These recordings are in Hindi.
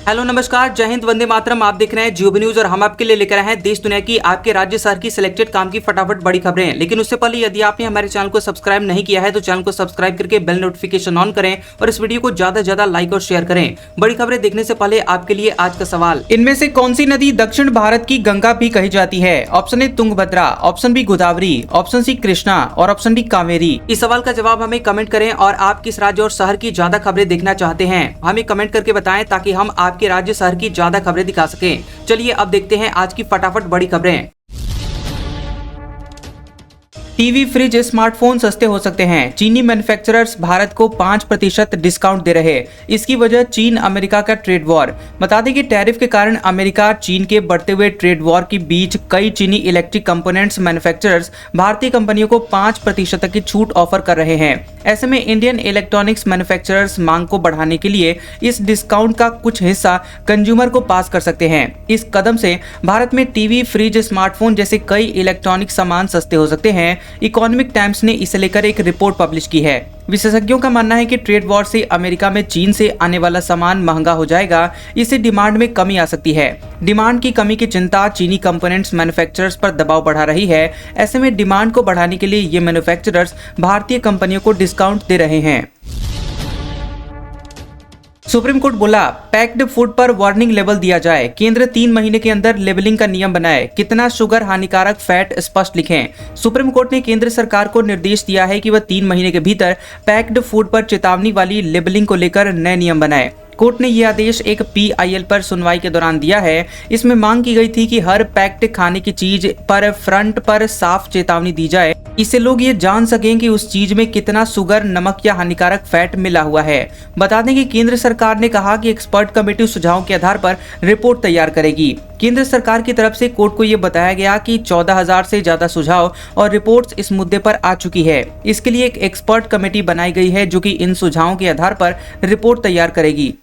हेलो नमस्कार, जय हिंद, वंदे मातरम। आप देख रहे हैं जियो न्यूज और हम आपके लिए लेकर आए हैं देश दुनिया की, आपके राज्य शहर की सिलेक्टेड काम की फटाफट बड़ी खबरें। लेकिन उससे पहले यदि आपने हमारे चैनल को सब्सक्राइब नहीं किया है तो चैनल को सब्सक्राइब करके बेल नोटिफिकेशन ऑन करें और इस वीडियो को ज्यादा से ज्यादा लाइक और शेयर करें। बड़ी खबरें देखने से पहले आपके लिए आज का सवाल, इनमें से कौन सी नदी दक्षिण भारत की गंगा भी कही जाती है? Option A Tungabhadra, option B Godavari, option C Krishna और ऑप्शन डी कावेरी। इस सवाल का जवाब हमें कमेंट करें और आप किस राज्य और शहर की ज्यादा खबरें देखना चाहते हैं हमें कमेंट करके बताएं ताकि हम आपके राज्य शहर की ज्यादा खबरें दिखा सकें। चलिए अब देखते हैं आज की फटाफट बड़ी खबरें। टीवी, फ्रिज, स्मार्टफोन सस्ते हो सकते हैं। चीनी मैन्युफैक्चरर्स भारत को 5% डिस्काउंट दे रहे। इसकी वजह चीन अमेरिका का ट्रेड वॉर। बता दें कि टैरिफ के कारण अमेरिका चीन के बढ़ते हुए ट्रेड वॉर के बीच कई चीनी इलेक्ट्रिक कंपोनेंट्स मैन्युफैक्चरर्स भारतीय कंपनियों को 5% तक की छूट ऑफर कर रहे हैं। ऐसे में इंडियन इलेक्ट्रॉनिक्स मैन्युफैक्चरर्स मांग को बढ़ाने के लिए इस डिस्काउंट का कुछ हिस्सा कंज्यूमर को पास कर सकते हैं। इस कदम से भारत में टीवी, फ्रिज, स्मार्टफोन जैसे कई इलेक्ट्रॉनिक सामान सस्ते हो सकते हैं। इकोनॉमिक टाइम्स ने इसे लेकर एक रिपोर्ट पब्लिश की है। विशेषज्ञों का मानना है कि ट्रेड वॉर से अमेरिका में चीन से आने वाला सामान महंगा हो जाएगा। इससे डिमांड में कमी आ सकती है। डिमांड की कमी की चिंता चीनी कंपोनेंट्स मैन्युफैक्चरर्स पर दबाव बढ़ा रही है। ऐसे में डिमांड को बढ़ाने के लिए ये मैन्युफैक्चरर्स भारतीय कंपनियों को डिस्काउंट दे रहे हैं। सुप्रीम कोर्ट बोला, पैक्ड फूड पर वार्निंग लेवल दिया जाए। केंद्र 3 महीने के अंदर लेबलिंग का नियम बनाए। कितना शुगर हानिकारक फैट स्पष्ट लिखें। सुप्रीम कोर्ट ने केंद्र सरकार को निर्देश दिया है कि वह 3 महीने के भीतर पैक्ड फूड पर चेतावनी वाली लेबलिंग को लेकर नए नियम बनाए। कोर्ट ने यह आदेश एक PIL पर सुनवाई के दौरान दिया है। इसमें मांग की गई थी कि हर पैक्ड खाने की चीज पर फ्रंट पर साफ चेतावनी दी जाए। इससे लोग ये जान सकें कि उस चीज में कितना शुगर, नमक या हानिकारक फैट मिला हुआ है। बता दें कि केंद्र सरकार ने कहा कि एक्सपर्ट कमेटी सुझावों के आधार पर रिपोर्ट तैयार करेगी। केंद्र सरकार की तरफ से कोर्ट को ये बताया गया कि 14,000 से ज्यादा सुझाव और रिपोर्ट्स इस मुद्दे पर आ चुकी है। इसके लिए एक एक्सपर्ट कमेटी बनाई गई है जो कि इन सुझावों के आधार पर रिपोर्ट तैयार करेगी।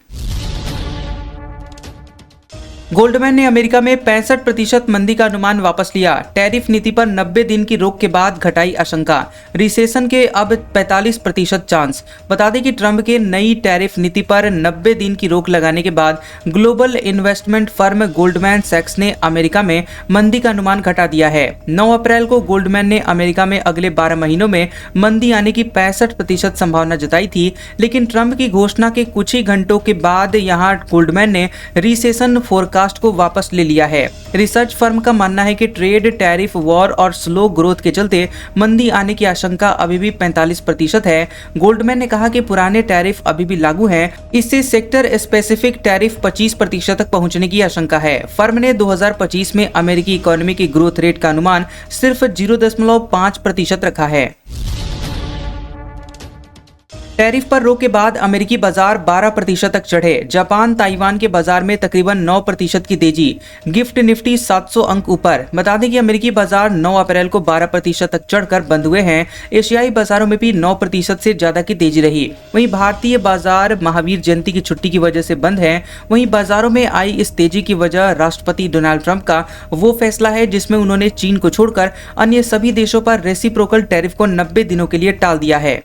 गोल्डमैन ने अमेरिका में 65% मंदी का अनुमान वापस लिया। टैरिफ नीति पर 90 दिन की रोक के बाद घटाई आशंका। रिसेशन के अब 45% चांस। बता दें कि ट्रंप के नई टैरिफ नीति पर 90 दिन की रोक लगाने के बाद ग्लोबल इन्वेस्टमेंट फर्म गोल्डमैन सैक्स ने अमेरिका में मंदी का अनुमान घटा दिया है। 9 अप्रैल को गोल्डमैन ने अमेरिका में अगले 12 महीनों में मंदी आने की 65% संभावना जताई थी। लेकिन ट्रंप की घोषणा के कुछ ही घंटों के बाद यहाँ गोल्डमैन ने रिसेशन फोरकास्ट को वापस ले लिया है। रिसर्च फर्म का मानना है कि ट्रेड, टैरिफ वॉर और स्लो ग्रोथ के चलते मंदी आने की आशंका अभी भी 45% है। गोल्डमैन ने कहा कि पुराने टैरिफ अभी भी लागू हैं। इससे सेक्टर स्पेसिफिक टैरिफ 25% तक पहुंचने की आशंका है। फर्म ने 2025 में अमेरिकी इकोनॉमी की ग्रोथ रेट का अनुमान सिर्फ 0.5% रखा है। टैरिफ पर रोक के बाद अमेरिकी बाजार 12% तक चढ़े। जापान, ताइवान के बाजार में तकरीबन 9% की तेजी। गिफ्ट निफ्टी 700 अंक ऊपर। बता दें कि अमेरिकी बाजार 9 अप्रैल को 12% तक चढ़कर बंद हुए हैं। एशियाई बाजारों में भी 9% से ज्यादा की तेजी रही। वहीं भारतीय बाजार महावीर जयंती की छुट्टी की वजह से बंद है। वहीं बाजारों में आई इस तेजी की वजह राष्ट्रपति डोनाल्ड ट्रंप का वो फैसला है जिसमें उन्होंने चीन को छोड़कर अन्य सभी देशों पर रेसिप्रोकल टैरिफ को 90 दिनों के लिए टाल दिया है।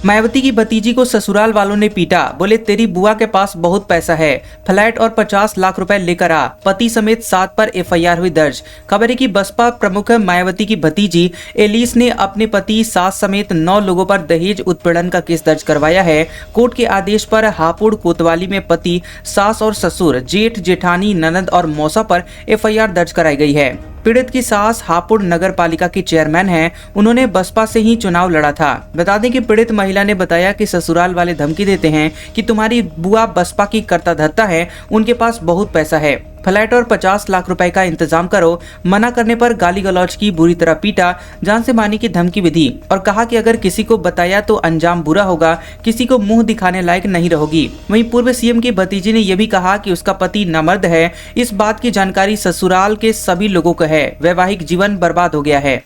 मायावती की भतीजी को ससुराल वालों ने पीटा। बोले, तेरी बुआ के पास बहुत पैसा है, फ्लैट और 50 लाख रुपए लेकर आ। पति समेत 7 पर FIR हुई दर्ज। खबर है कि बसपा प्रमुख मायावती की भतीजी एलिस ने अपने पति, सास समेत 9 लोगों पर दहेज उत्पीड़न का केस दर्ज करवाया है। कोर्ट के आदेश पर हापुड़ कोतवाली में पति, सास और ससुर, जेठ, जेठानी, ननद और मौसा पर FIR दर्ज कराई गई है। पीड़ित की सास हापुड़ नगर पालिका की चेयरमैन हैं। उन्होंने बसपा से ही चुनाव लड़ा था। बता दें कि पीड़ित महिला ने बताया कि ससुराल वाले धमकी देते हैं कि तुम्हारी बुआ बसपा की कर्ता धर्ता है, उनके पास बहुत पैसा है, फ्लैट और 50 लाख रुपए का इंतजाम करो। मना करने पर गाली गलौज की, बुरी तरह पीटा, जान से मारने की धमकी भी दी और कहा कि अगर किसी को बताया तो अंजाम बुरा होगा, किसी को मुंह दिखाने लायक नहीं रहोगी। वहीं पूर्व CM की भतीजी ने यह भी कहा कि उसका पति नामर्द है। इस बात की जानकारी ससुराल के सभी लोगों को है। वैवाहिक जीवन बर्बाद हो गया है।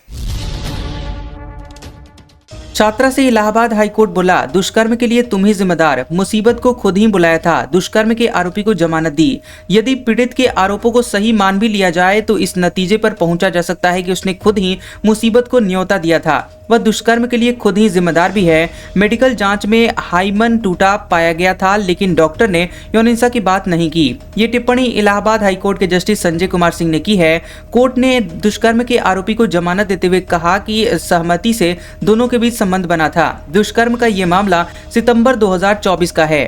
छात्रा से इलाहाबाद हाईकोर्ट बोला, दुष्कर्म के लिए तुम ही जिम्मेदार, मुसीबत को खुद ही बुलाया था, दुष्कर्म के आरोपी को जमानत दी। यदि पीड़ित के आरोपों को सही मान भी लिया जाए तो इस नतीजे पर पहुंचा जा सकता है कि उसने खुद ही मुसीबत को न्योता दिया था, वह दुष्कर्म के लिए खुद ही जिम्मेदार भी है। मेडिकल जांच में हाइमन टूटा पाया गया था, लेकिन डॉक्टर ने यौन हिंसा की बात नहीं की। ये टिप्पणी इलाहाबाद हाईकोर्ट के जस्टिस संजय कुमार सिंह ने की है। कोर्ट ने दुष्कर्म के आरोपी को जमानत देते हुए कहा कि सहमति से दोनों के बीच संबंध बना था। दुष्कर्म का ये मामला सितंबर 2024 का है।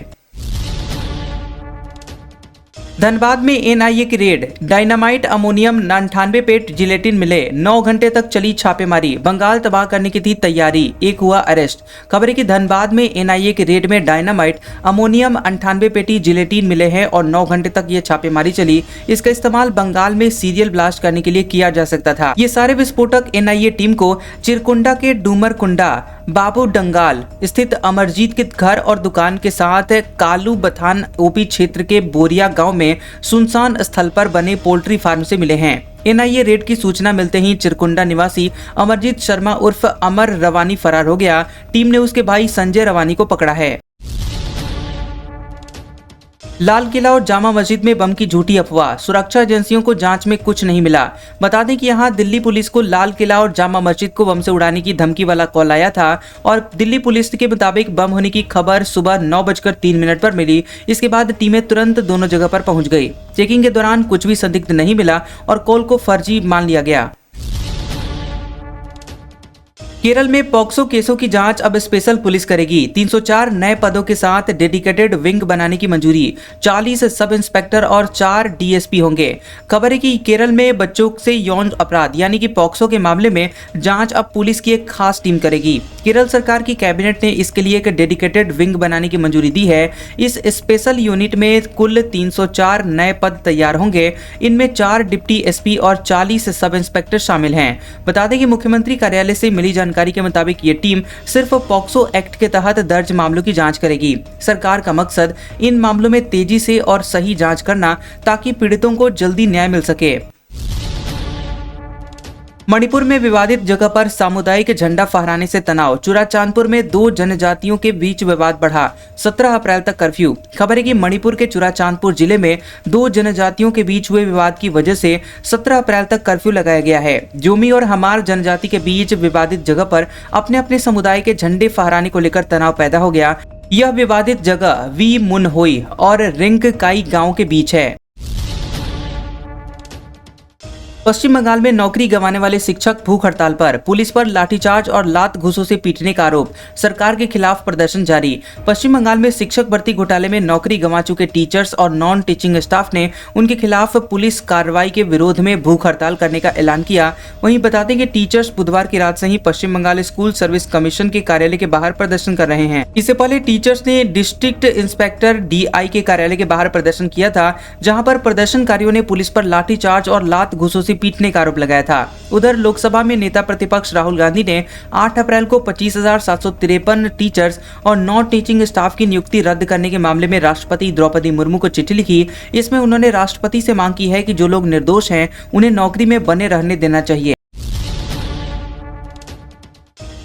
धनबाद में एनआईए की रेड, डायनामाइट, अमोनियम, 98 पेट जिलेटिन मिले। 9 घंटे तक चली छापेमारी, बंगाल तबाह करने की थी तैयारी, एक हुआ अरेस्ट। खबर है कि धनबाद में एनआईए की रेड में डायनामाइट, अमोनियम, 98 पेटी जिलेटिन मिले हैं और 9 घंटे तक ये छापेमारी चली। इसका इस्तेमाल बंगाल में सीरियल ब्लास्ट करने के लिए किया जा सकता था। ये सारे विस्फोटक एनआईए टीम को चिरकुंडा के डूमरकुंडा बाबू डंगाल स्थित अमरजीत के घर और दुकान के साथ कालू बथान ओपी क्षेत्र के बोरिया गांव में सुनसान स्थल पर बने पोल्ट्री फार्म से मिले हैं। एनआईए रेड की सूचना मिलते ही चिरकुंडा निवासी अमरजीत शर्मा उर्फ अमर रवानी फरार हो गया। टीम ने उसके भाई संजय रवानी को पकड़ा है। लाल किला और जामा मस्जिद में बम की झूठी अफवाह, सुरक्षा एजेंसियों को जांच में कुछ नहीं मिला। बता दें कि यहां दिल्ली पुलिस को लाल किला और जामा मस्जिद को बम से उड़ाने की धमकी वाला कॉल आया था और दिल्ली पुलिस के मुताबिक बम होने की खबर सुबह 9:03 पर मिली। इसके बाद टीमें तुरंत दोनों जगह पर पहुंच गई। चेकिंग के दौरान कुछ भी संदिग्ध नहीं मिला और कॉल को फर्जी मान लिया गया। केरल में पॉक्सो केसों की जांच अब स्पेशल पुलिस करेगी। 304 नए पदों के साथ डेडिकेटेड विंग बनाने की मंजूरी। 40 सब इंस्पेक्टर और 4 डीएसपी होंगे। खबर है कि केरल में बच्चों से यौन अपराध यानी कि पॉक्सो के मामले में जांच अब पुलिस की एक खास टीम करेगी। केरल सरकार की कैबिनेट ने इसके लिए एक डेडिकेटेड विंग बनाने की मंजूरी दी है। इस स्पेशल यूनिट में कुल 304 नए पद तैयार होंगे। इनमें 4 डिप्टी एसपी और 40 सब इंस्पेक्टर शामिल हैं। बता दें कि मुख्यमंत्री कार्यालय से मिली जानकारी के मुताबिक ये टीम सिर्फ पॉक्सो एक्ट के तहत दर्ज मामलों की जांच करेगी। सरकार का मकसद इन मामलों में तेजी से और सही जांच करना ताकि पीड़ितों को जल्दी न्याय मिल सके। मणिपुर में विवादित जगह पर सामुदायिक झंडा फहराने से तनाव, चुराचांदपुर में 2 जनजातियों के बीच विवाद बढ़ा। 17 अप्रैल तक कर्फ्यू। खबर है कि मणिपुर के चुराचांदपुर जिले में 2 जनजातियों के बीच हुए विवाद की वजह से 17 अप्रैल तक कर्फ्यू लगाया गया है। जोमी और हमार जनजाति के बीच विवादित जगह पर अपने अपने समुदाय के झंडे फहराने को लेकर तनाव पैदा हो गया। यह विवादित जगह वी मुनहोई और रिंगकाई गाँव के बीच है। पश्चिम बंगाल में नौकरी गंवाने वाले शिक्षक भूख हड़ताल पर, पुलिस पर लाठीचार्ज और लात घूंसों से पीटने का आरोप, सरकार के खिलाफ प्रदर्शन जारी। पश्चिम बंगाल में शिक्षक भर्ती घोटाले में नौकरी गंवा चुके टीचर्स और नॉन टीचिंग स्टाफ ने उनके खिलाफ पुलिस कार्रवाई के विरोध में भूख हड़ताल करने का ऐलान किया। वहीं बता दें कि टीचर्स बुधवार की रात से ही पश्चिम बंगाल स्कूल सर्विस कमीशन के कार्यालय के बाहर प्रदर्शन कर रहे हैं। इससे पहले टीचर्स ने डिस्ट्रिक्ट इंस्पेक्टर DI के कार्यालय के बाहर प्रदर्शन किया था, जहाँ पर प्रदर्शनकारियों ने पुलिस पर लाठीचार्ज और लात घूंसों से पीटने का आरोप लगाया था। उधर लोकसभा में नेता प्रतिपक्ष राहुल गांधी ने 8 अप्रैल को 25,753 टीचर्स और नॉन टीचिंग स्टाफ की नियुक्ति रद्द करने के मामले में राष्ट्रपति द्रौपदी मुर्मू को चिट्ठी लिखी। इसमें उन्होंने राष्ट्रपति से मांग की है कि जो लोग निर्दोष हैं उन्हें नौकरी में बने रहने देना चाहिए।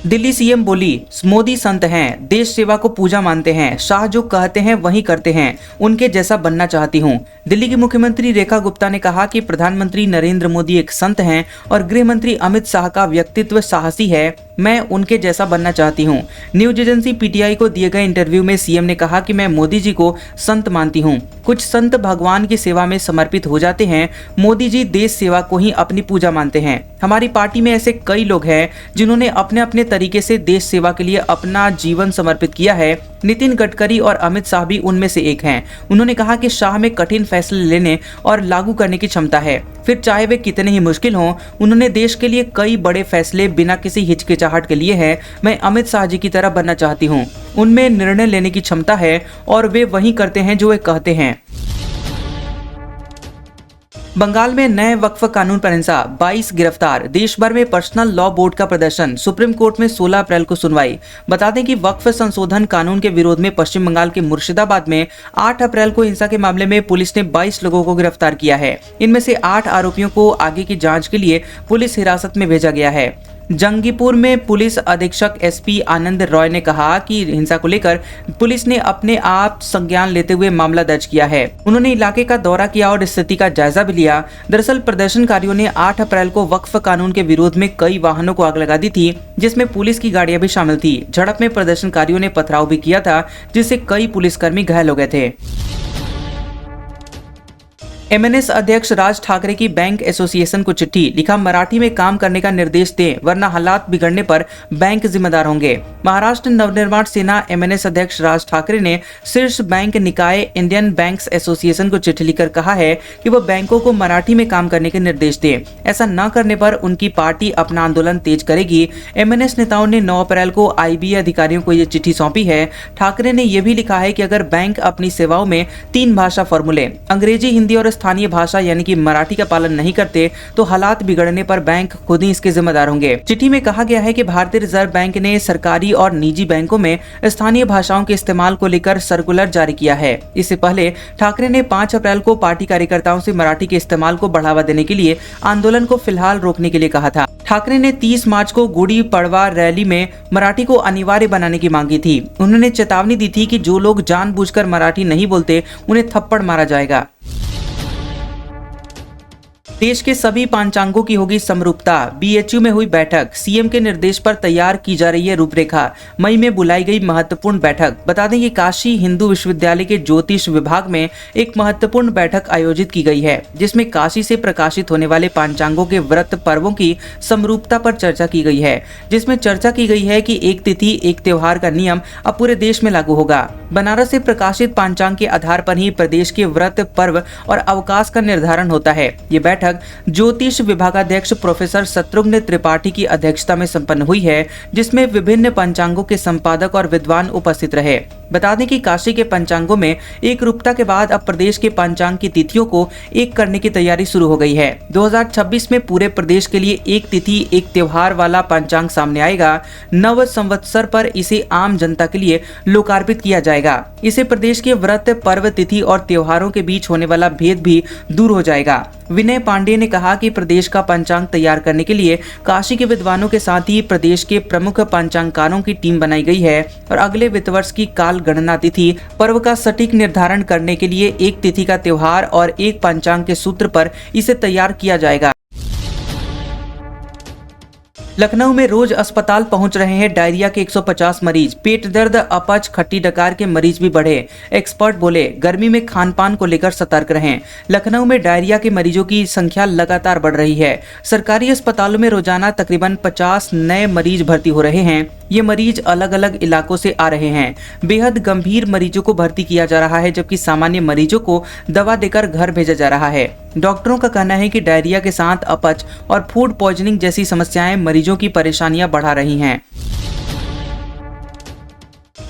दिल्ली सीएम बोली, मोदी संत हैं, देश सेवा को पूजा मानते हैं, शाह जो कहते हैं वही करते हैं, उनके जैसा बनना चाहती हूं। दिल्ली की मुख्यमंत्री रेखा गुप्ता ने कहा कि प्रधानमंत्री नरेंद्र मोदी एक संत हैं और गृह मंत्री अमित शाह का व्यक्तित्व साहसी है, मैं उनके जैसा बनना चाहती हूं। न्यूज एजेंसी PTI को दिए गए इंटरव्यू में सीएम ने कहा कि मैं मोदी जी को संत मानती हूं। कुछ संत भगवान की सेवा में समर्पित हो जाते हैं, मोदी जी देश सेवा को ही अपनी पूजा मानते हैं। हमारी पार्टी में ऐसे कई लोग हैं जिन्होंने अपने अपने तरीके से देश सेवा के लिए अपना जीवन समर्पित किया है। नितिन गडकरी और अमित शाह भी उनमें से एक हैं। उन्होंने कहा कि शाह में कठिन फैसले लेने और लागू करने की क्षमता है, फिर चाहे वे कितने ही मुश्किल हों। उन्होंने देश के लिए कई बड़े फैसले बिना किसी हिचकिचाहट के लिए हैं। मैं अमित शाह जी की तरह बनना चाहती हूँ। उनमें निर्णय लेने की क्षमता है और वे वही करते हैं जो वे कहते हैं। बंगाल में नए वक्फ कानून पर हिंसा, 22 गिरफ्तार। देश भर में पर्सनल लॉ बोर्ड का प्रदर्शन, सुप्रीम कोर्ट में 16 अप्रैल को सुनवाई। बता दें कि वक्फ संशोधन कानून के विरोध में पश्चिम बंगाल के मुर्शिदाबाद में 8 अप्रैल को हिंसा के मामले में पुलिस ने 22 लोगों को गिरफ्तार किया है। इनमें से 8 आरोपियों को आगे की जांच के लिए पुलिस हिरासत में भेजा गया है। जंगीपुर में पुलिस अधीक्षक एसपी आनंद रॉय ने कहा कि हिंसा को लेकर पुलिस ने अपने आप संज्ञान लेते हुए मामला दर्ज किया है। उन्होंने इलाके का दौरा किया और स्थिति का जायजा भी लिया। दरअसल प्रदर्शनकारियों ने 8 अप्रैल को वक्फ कानून के विरोध में कई वाहनों को आग लगा दी थी, जिसमें पुलिस की गाड़ियां भी शामिल थी। झड़प में प्रदर्शनकारियों ने पथराव भी किया था, जिससे कई पुलिसकर्मी घायल हो गए थे। एमएनएस अध्यक्ष राज ठाकरे की बैंक एसोसिएशन को चिट्ठी लिखा, मराठी में काम करने का निर्देश दें वरना हालात बिगड़ने पर बैंक जिम्मेदार होंगे। महाराष्ट्र नवनिर्माण सेना एमएनएस अध्यक्ष राज ठाकरे ने शीर्ष बैंक निकाय इंडियन बैंक्स एसोसिएशन को चिट्ठी लिखकर कहा है कि वह बैंकों को मराठी में काम करने के निर्देश दें। ऐसा न करने पर उनकी पार्टी अपना आंदोलन तेज करेगी। एमएनएस नेताओं ने 9 अप्रैल को आईबीए अधिकारियों को ये चिट्ठी सौंपी है। ठाकरे ने यह भी लिखा है कि अगर बैंक अपनी सेवाओं में 3 भाषा फॉर्मूले अंग्रेजी, हिंदी और स्थानीय भाषा यानी कि मराठी का पालन नहीं करते तो हालात बिगड़ने पर बैंक खुद ही इसके जिम्मेदार होंगे। चिट्ठी में कहा गया है कि भारतीय रिजर्व बैंक ने सरकारी और निजी बैंकों में स्थानीय भाषाओं के इस्तेमाल को लेकर सर्कुलर जारी किया है। इससे पहले ठाकरे ने 5 अप्रैल को पार्टी कार्यकर्ताओं से मराठी के इस्तेमाल को बढ़ावा देने के लिए आंदोलन को फिलहाल रोकने के लिए कहा था। ठाकरे ने 30 मार्च को गुड़ी पड़वा रैली में मराठी को अनिवार्य बनाने की मांगी थी। उन्होंने चेतावनी दी थी कि जो लोग जानबूझकर मराठी नहीं बोलते उन्हें थप्पड़ मारा जाएगा। देश के सभी पांचांगों की होगी समरूपता, बीएचयू में हुई बैठक। सीएम के निर्देश पर तैयार की जा रही है रूपरेखा। मई में बुलाई गई महत्वपूर्ण बैठक। बता दें कि काशी हिंदू विश्वविद्यालय के ज्योतिष विभाग में एक महत्वपूर्ण बैठक आयोजित की गई है, जिसमें काशी से प्रकाशित होने वाले पांचांगों के व्रत पर्वों की समरूपता पर चर्चा की गई है। जिसमें चर्चा की गई है कि एक तिथि एक त्योहार का नियम अब पूरे देश में लागू होगा। बनारस से प्रकाशित पांचांग के आधार पर ही प्रदेश के व्रत पर्व और अवकाश का निर्धारण होता है। ये बैठक ज्योतिष विभागाध्यक्ष प्रोफेसर शत्रुघ्न त्रिपाठी की अध्यक्षता में संपन्न हुई है, जिसमें विभिन्न पंचांगों के संपादक और विद्वान उपस्थित रहे। बता दें कि काशी के पंचांगों में एक रूपता के बाद अब प्रदेश के पंचांग की तिथियों को एक करने की तैयारी शुरू हो गई है। 2026 में पूरे प्रदेश के लिए एक तिथि एक त्योहार वाला पंचांग सामने आएगा। नव संवत्सर पर इसे आम जनता के लिए लोकार्पित किया जाएगा। इसे प्रदेश के व्रत पर्व तिथि और त्योहारों के बीच होने वाला भेद भी दूर हो जाएगा। विनय पांडे ने कहा कि प्रदेश का पंचांग तैयार करने के लिए काशी के विद्वानों के साथ ही प्रदेश के प्रमुख पंचांगकारों की टीम बनाई गई है और अगले वित्त वर्ष की काल गणना तिथि पर्व का सटीक निर्धारण करने के लिए एक तिथि का त्योहार और एक पंचांग के सूत्र पर इसे तैयार किया जाएगा। लखनऊ में रोज अस्पताल पहुंच रहे हैं डायरिया के 150 मरीज। पेट दर्द, अपच, खट्टी डकार के मरीज भी बढ़े। एक्सपर्ट बोले गर्मी में खान पान को लेकर सतर्क रहें। लखनऊ में डायरिया के मरीजों की संख्या लगातार बढ़ रही है। सरकारी अस्पतालों में रोजाना तकरीबन 50 नए मरीज भर्ती हो रहे हैं। ये मरीज अलग अलग इलाकों से आ रहे हैं। बेहद गंभीर मरीजों को भर्ती किया जा रहा है, जबकि सामान्य मरीजों को दवा देकर घर भेजा जा रहा है। डॉक्टरों का कहना है कि डायरिया के साथ अपच और फूड पॉइजनिंग जैसी समस्याएं मरीजों की परेशानियां बढ़ा रही हैं।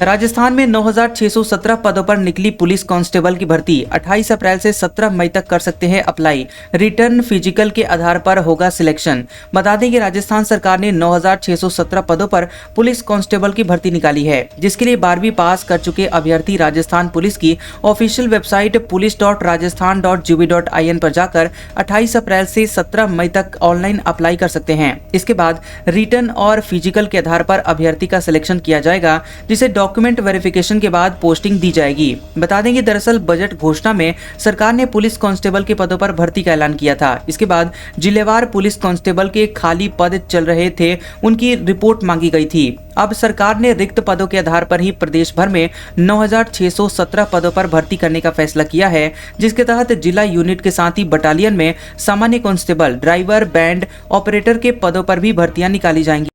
राजस्थान में 9,617 पदों पर निकली पुलिस कांस्टेबल की भर्ती। 28 अप्रैल से 17 मई तक कर सकते हैं अप्लाई। रिटर्न फिजिकल के आधार पर होगा सिलेक्शन। बता दें कि राजस्थान सरकार ने 9,617 पदों पर पुलिस कांस्टेबल की भर्ती निकाली है, जिसके लिए 12वीं पास कर चुके अभ्यर्थी राजस्थान पुलिस की ऑफिशियल वेबसाइट police.rajasthan.gov.in पर जाकर 28 अप्रैल से 17 मई तक ऑनलाइन अप्लाई कर सकते हैं। इसके बाद रिटर्न और फिजिकल के आधार पर अभ्यर्थी का सिलेक्शन किया जाएगा, जिसे डॉक्यूमेंट वेरिफिकेशन के बाद पोस्टिंग दी जाएगी। बता दें कि दरअसल बजट घोषणा में सरकार ने पुलिस कांस्टेबल के पदों पर भर्ती का ऐलान किया था। इसके बाद जिलेवार पुलिस कांस्टेबल के खाली पद चल रहे थे, उनकी रिपोर्ट मांगी गई थी। अब सरकार ने रिक्त पदों के आधार पर ही प्रदेश भर में 9,617 पदों पर भर्ती करने का फैसला किया है, जिसके तहत जिला यूनिट के साथ ही बटालियन में सामान्य कांस्टेबल, ड्राइवर, बैंड ऑपरेटर के पदों पर भी भर्तियां निकाली जाएंगी।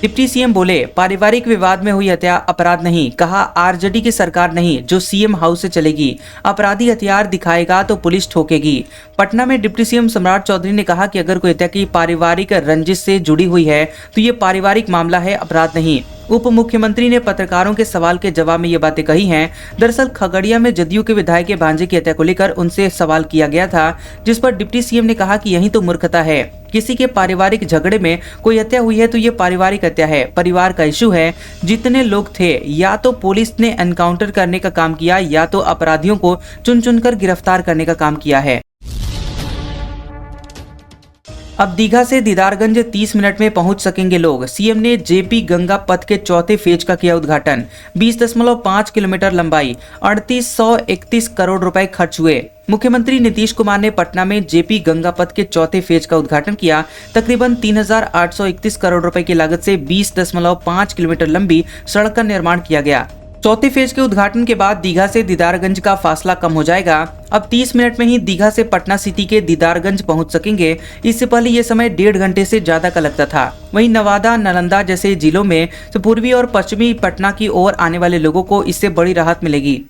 डिप्टी सीएम बोले पारिवारिक विवाद में हुई हत्या अपराध नहीं। कहा आरजेडी की सरकार नहीं जो सीएम हाउस से चलेगी। अपराधी हथियार दिखाएगा तो पुलिस ठोकेगी। पटना में डिप्टी सीएम सम्राट चौधरी ने कहा कि अगर कोई हत्या की पारिवारिक रंजिश से जुड़ी हुई है तो ये पारिवारिक मामला है, अपराध नहीं। उप मुख्यमंत्री ने पत्रकारों के सवाल के जवाब में ये बातें कही हैं। दरअसल खगड़िया में जदयू के विधायक के भांजे की हत्या को लेकर उनसे सवाल किया गया था, जिस पर डिप्टी सीएम ने कहा कि यही तो मूर्खता है। किसी के पारिवारिक झगड़े में कोई हत्या हुई है तो ये पारिवारिक हत्या है, परिवार का इशू है। जितने लोग थे या तो पुलिस ने एनकाउंटर करने का काम किया या तो अपराधियों को चुन चुनकर गिरफ्तार करने का काम किया है। अब दीघा से दीदारगंज 30 मिनट में पहुंच सकेंगे लोग। सीएम ने जेपी गंगा पथ के चौथे फेज का किया उद्घाटन। 20.5 किलोमीटर लंबाई, 3831 करोड़ रुपए खर्च हुए। मुख्यमंत्री नीतीश कुमार ने पटना में जेपी गंगा पथ के चौथे फेज का उद्घाटन किया। तकरीबन 3831 करोड़ रुपए की लागत से 20.5 किलोमीटर लंबी सड़क का निर्माण किया गया। चौथे फेज के उद्घाटन के बाद दीघा से दीदारगंज का फासला कम हो जाएगा। अब 30 मिनट में ही दीघा से पटना सिटी के दीदारगंज पहुंच सकेंगे। इससे पहले ये समय 1.5 घंटे से ज्यादा का लगता था। वहीं नवादा, नालंदा जैसे जिलों में पूर्वी और पश्चिमी पटना की ओर आने वाले लोगों को इससे बड़ी राहत मिलेगी।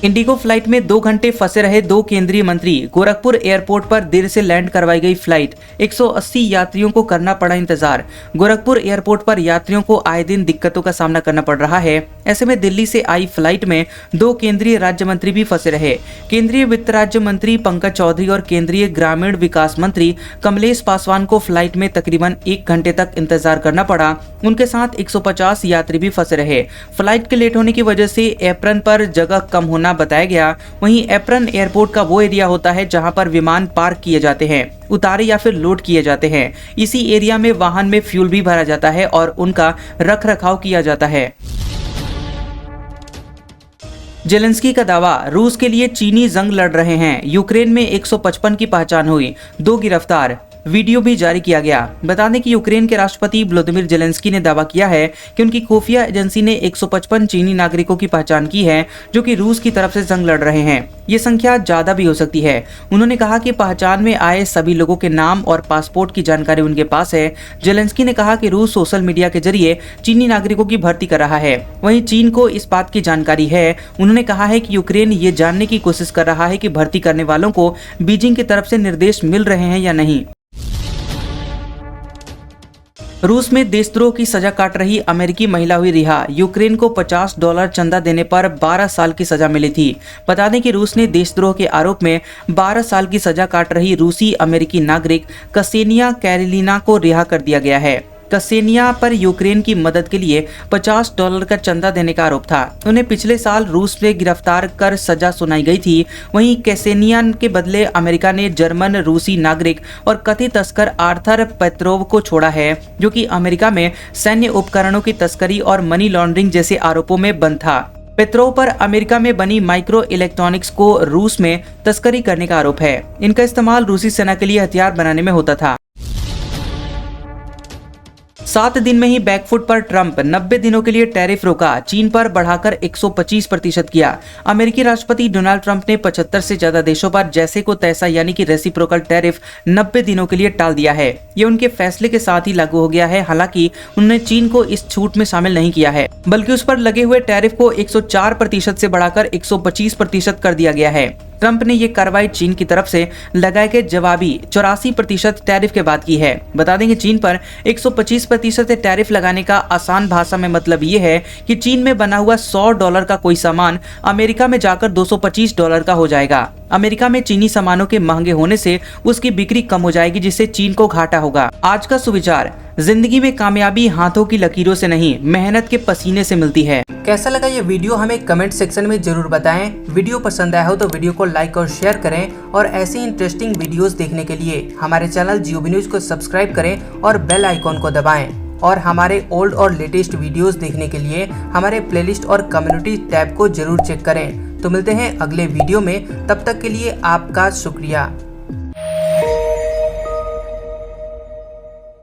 इंडिगो फ्लाइट में 2 घंटे फंसे रहे 2 केंद्रीय मंत्री। गोरखपुर एयरपोर्ट पर देर से लैंड करवाई गई फ्लाइट। 180 यात्रियों को करना पड़ा इंतजार। गोरखपुर एयरपोर्ट पर यात्रियों को आए दिन दिक्कतों का सामना करना पड़ रहा है। ऐसे में दिल्ली से आई फ्लाइट में 2 केंद्रीय राज्य मंत्री भी फंसे रहे। केंद्रीय वित्त राज्य मंत्री पंकज चौधरी और केंद्रीय ग्रामीण विकास मंत्री कमलेश पासवान को फ्लाइट में तकरीबन 1 घंटे तक इंतजार करना पड़ा। उनके साथ 150 यात्री भी फंसे रहे। फ्लाइट के लेट होने की वजह से एप्रन पर जगह कम होना बताया गया। वहीं एप्रन एयरपोर्ट का वो एरिया होता है जहां पर विमान पार्क किए जाते हैं, उतारे या फिर लोड किए जाते हैं। इसी एरिया में वाहन में फ्यूल भी भरा जाता है और उनका रख रखाव किया जाता है। जेलेंस्की का दावा, रूस के लिए चीनी जंग लड़ रहे हैं। यूक्रेन में 155 की पहचान हुई, 2 गिरफ्तार। वीडियो भी जारी किया गया। बता दें कि यूक्रेन के राष्ट्रपति व्लादिमीर जेलेंस्की ने दावा किया है कि उनकी खुफिया एजेंसी ने 155 चीनी नागरिकों की पहचान की है जो कि रूस की तरफ से जंग लड़ रहे हैं। ये संख्या ज्यादा भी हो सकती है। उन्होंने कहा कि पहचान में आए सभी लोगों के नाम और पासपोर्ट की जानकारी उनके पास है। जेलेंस्की ने कहा कि रूस सोशल मीडिया के जरिए चीनी नागरिकों की भर्ती कर रहा है। वहीं चीन को इस बात की जानकारी है। उन्होंने कहा है कि यूक्रेन ये जानने की कोशिश कर रहा है कि भर्ती करने वालों को बीजिंग की तरफ से निर्देश मिल रहे हैं या नहीं। रूस में देशद्रोह की सजा काट रही अमेरिकी महिला हुई रिहा। यूक्रेन को $50 चंदा देने पर 12 साल की सजा मिली थी। बता दें कि रूस ने देशद्रोह के आरोप में 12 साल की सजा काट रही रूसी अमेरिकी नागरिक कसेनिया कैरोलिना को रिहा कर दिया गया है। कसेनिया पर यूक्रेन की मदद के लिए $50 का चंदा देने का आरोप था। उन्हें पिछले साल रूस में गिरफ्तार कर सजा सुनाई गई थी। वहीं कसेनिया के बदले अमेरिका ने जर्मन रूसी नागरिक और कथित तस्कर आर्थर पेत्रोव को छोड़ा है, जो कि अमेरिका में सैन्य उपकरणों की तस्करी और मनी लॉन्ड्रिंग जैसे आरोपों में बंद था। पेत्रोव पर अमेरिका में बनी माइक्रो इलेक्ट्रॉनिक्स को रूस में तस्करी करने का आरोप है। इनका इस्तेमाल रूसी सेना के लिए हथियार बनाने में होता था। 7 दिन में ही बैकफुट पर ट्रंप, 90 दिनों के लिए टैरिफ रोका। चीन पर बढ़ाकर 125% किया। अमेरिकी राष्ट्रपति डोनाल्ड ट्रंप ने 75 से ज्यादा देशों पर जैसे को तैसा यानी कि रेसिप्रोकल टैरिफ 90 दिनों के लिए टाल दिया है। ये उनके फैसले के साथ ही लागू हो गया है। हालांकि उन्होंने चीन को इस छूट में शामिल नहीं किया है, बल्कि उस पर लगे हुए टैरिफ को 104% से बढ़ाकर 125% कर दिया गया है। ट्रंप ने ये कार्रवाई चीन की तरफ से लगाए गए जवाबी 84% टैरिफ के बाद की है। बता दें कि चीन पर 125% टैरिफ लगाने का आसान भाषा में मतलब ये है कि चीन में बना हुआ $100 का कोई सामान अमेरिका में जाकर $225 का हो जाएगा। अमेरिका में चीनी सामानों के महंगे होने से उसकी बिक्री कम हो जाएगी, जिससे चीन को घाटा होगा। आज का सुविचार, जिंदगी में कामयाबी हाथों की लकीरों से नहीं, मेहनत के पसीने से मिलती है। कैसा लगा ये वीडियो हमें कमेंट सेक्शन में जरूर बताएं। वीडियो पसंद आया हो तो वीडियो को लाइक और शेयर करें और ऐसी इंटरेस्टिंग वीडियोस देखने के लिए हमारे चैनल जियोबी न्यूज को सब्सक्राइब करें और बेल आइकॉन को दबाएं। और हमारे ओल्ड और लेटेस्ट वीडियोस देखने के लिए हमारे प्लेलिस्ट और कम्युनिटी टैब को जरूर चेक करें। तो मिलते हैं अगले वीडियो में, तब तक के लिए आपका शुक्रिया।